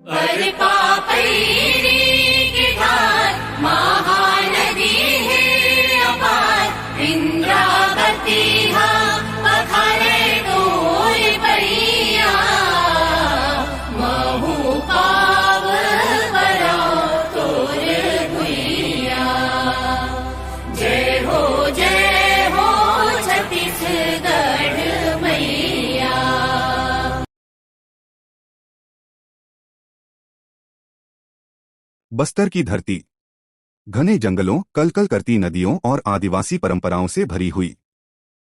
पर पापैरी की धार महानदी है अपार इंद्रावती हा पखारे डोल पड़िया महू पाव बरा तोर भुइया। जय हो छत्तीसगढ़ मैया। बस्तर की धरती घने जंगलों, कलकल करती नदियों और आदिवासी परंपराओं से भरी हुई।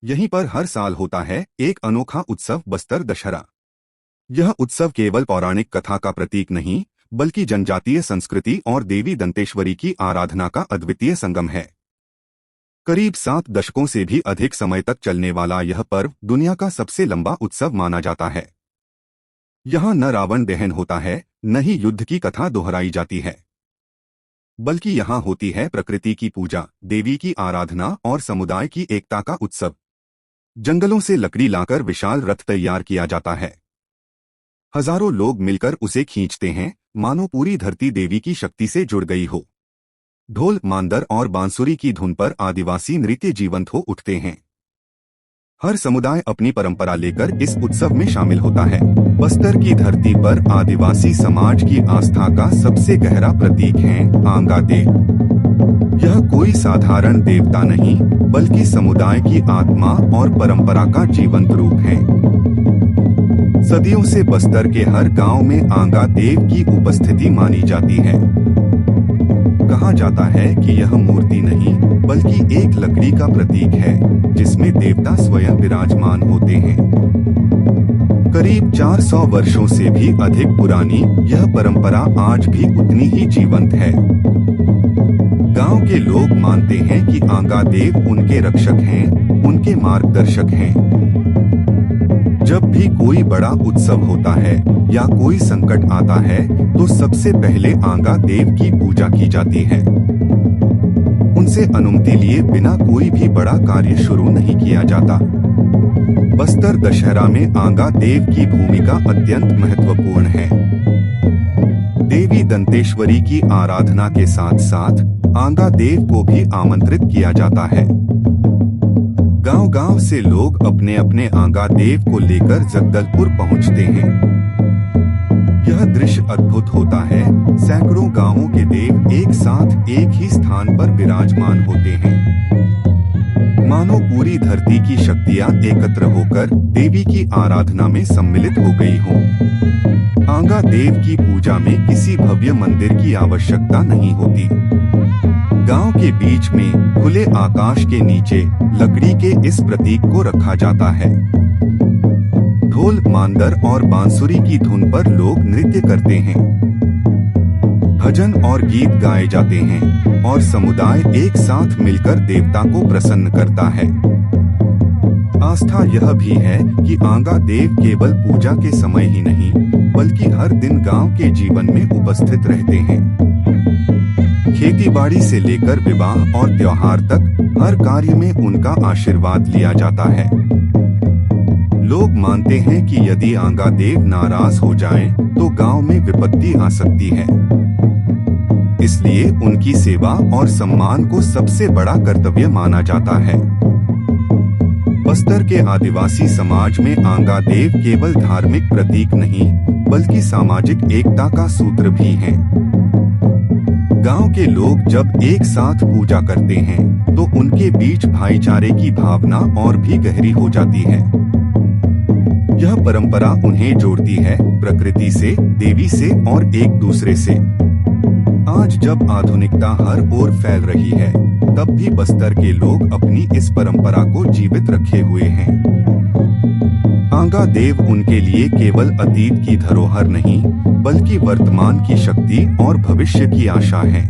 यहीं पर हर साल होता है एक अनोखा उत्सव, बस्तर दशहरा। यह उत्सव केवल पौराणिक कथा का प्रतीक नहीं, बल्कि जनजातीय संस्कृति और देवी दंतेश्वरी की आराधना का अद्वितीय संगम है। करीब 7 दशकों से भी अधिक समय तक चलने वाला यह पर्व दुनिया का सबसे लंबा उत्सव माना जाता है। यहाँ न रावण दहन होता है, न ही युद्ध की कथा दोहराई जाती है, बल्कि यहाँ होती है प्रकृति की पूजा, देवी की आराधना और समुदाय की एकता का उत्सव। जंगलों से लकड़ी लाकर विशाल रथ तैयार किया जाता है। हजारों लोग मिलकर उसे खींचते हैं, मानो पूरी धरती देवी की शक्ति से जुड़ गई हो। ढोल, मांदर और बांसुरी की धुन पर आदिवासी नृत्य जीवंत हो उठते हैं। हर समुदाय अपनी परंपरा लेकर इस उत्सव में शामिल होता है। बस्तर की धरती पर आदिवासी समाज की आस्था का सबसे गहरा प्रतीक है आंगा देव। यह कोई साधारण देवता नहीं, बल्कि समुदाय की आत्मा और परंपरा का जीवंत रूप है। सदियों से बस्तर के हर गांव में आंगा देव की उपस्थिति मानी जाती है। कहा जाता है कि यह मूर्ति नहीं, बल्कि एक लकड़ी का प्रतीक है, जिसमें देवता स्वयं विराजमान होते हैं। करीब 400 वर्षों से भी अधिक पुरानी यह परंपरा आज भी उतनी ही जीवंत है। गांव के लोग मानते हैं कि आंगा देव उनके रक्षक हैं, उनके मार्गदर्शक हैं। जब भी कोई बड़ा उत्सव होता है या कोई संकट आता है, तो सबसे पहले आंगा देव की पूजा की जाती है। उनसे अनुमति लिए बिना कोई भी बड़ा कार्य शुरू नहीं किया जाता। बस्तर दशहरा में आंगा देव की भूमिका अत्यंत महत्वपूर्ण है। देवी दंतेश्वरी की आराधना के साथ साथ आंगा देव को भी आमंत्रित किया जाता है। गांव-गांव से लोग अपने अपने आंगा देव को लेकर जगदलपुर पहुंचते हैं। यह दृश्य अद्भुत होता है। सैकड़ों गांवों के देव एक साथ एक ही स्थान पर विराजमान होते हैं, मानो पूरी धरती की शक्तियां एकत्र होकर देवी की आराधना में सम्मिलित हो गई हों। आंगा देव की पूजा में किसी भव्य मंदिर की आवश्यकता नहीं होती। गांव के बीच में खुले आकाश के नीचे लकड़ी के इस प्रतीक को रखा जाता है। ढोल, मांदर और बांसुरी की धुन पर लोग नृत्य करते हैं। भजन और गीत गाए जाते हैं और समुदाय एक साथ मिलकर देवता को प्रसन्न करता है। आस्था यह भी है कि आंगा देव केवल पूजा के समय ही नहीं, बल्कि हर दिन गांव के जीवन में उपस्थित रहते हैं। खेतीबाड़ी से लेकर विवाह और त्योहार तक हर कार्य में उनका आशीर्वाद लिया जाता है। लोग मानते हैं कि यदि आंगा देव नाराज हो जाएं, तो गांव में विपत्ति आ सकती है। इसलिए उनकी सेवा और सम्मान को सबसे बड़ा कर्तव्य माना जाता है। बस्तर के आदिवासी समाज में आंगा देव केवल धार्मिक प्रतीक नहीं, बल्कि सामाजिक एकता का सूत्र भी है। गांव के लोग जब एक साथ पूजा करते हैं, तो उनके बीच भाईचारे की भावना और भी गहरी हो जाती है। यह परंपरा उन्हें जोड़ती है प्रकृति से, देवी से और एक दूसरे से। आज जब आधुनिकता हर ओर फैल रही है, तब भी बस्तर के लोग अपनी इस परंपरा को जीवित रखे हुए हैं। आंगा देव उनके लिए केवल अतीत की धरोहर नहीं, बल्कि वर्तमान की शक्ति और भविष्य की आशा है।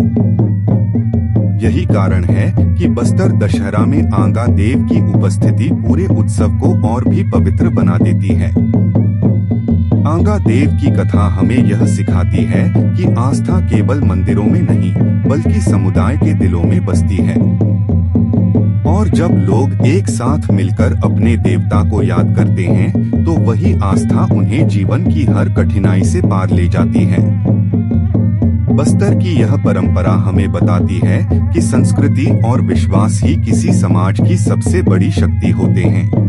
यही कारण है कि बस्तर दशहरा में आंगा देव की उपस्थिति पूरे उत्सव को और भी पवित्र बना देती है। आंगा देव की कथा हमें यह सिखाती है कि आस्था केवल मंदिरों में नहीं, बल्कि समुदाय के दिलों में बसती है। और जब लोग एक साथ मिलकर अपने देवता को याद करते हैं तो वही आस्था उन्हें जीवन की हर कठिनाई से पार ले जाती है। बस्तर की यह परंपरा हमें बताती है कि संस्कृति और विश्वास ही किसी समाज की सबसे बड़ी शक्ति होते हैं।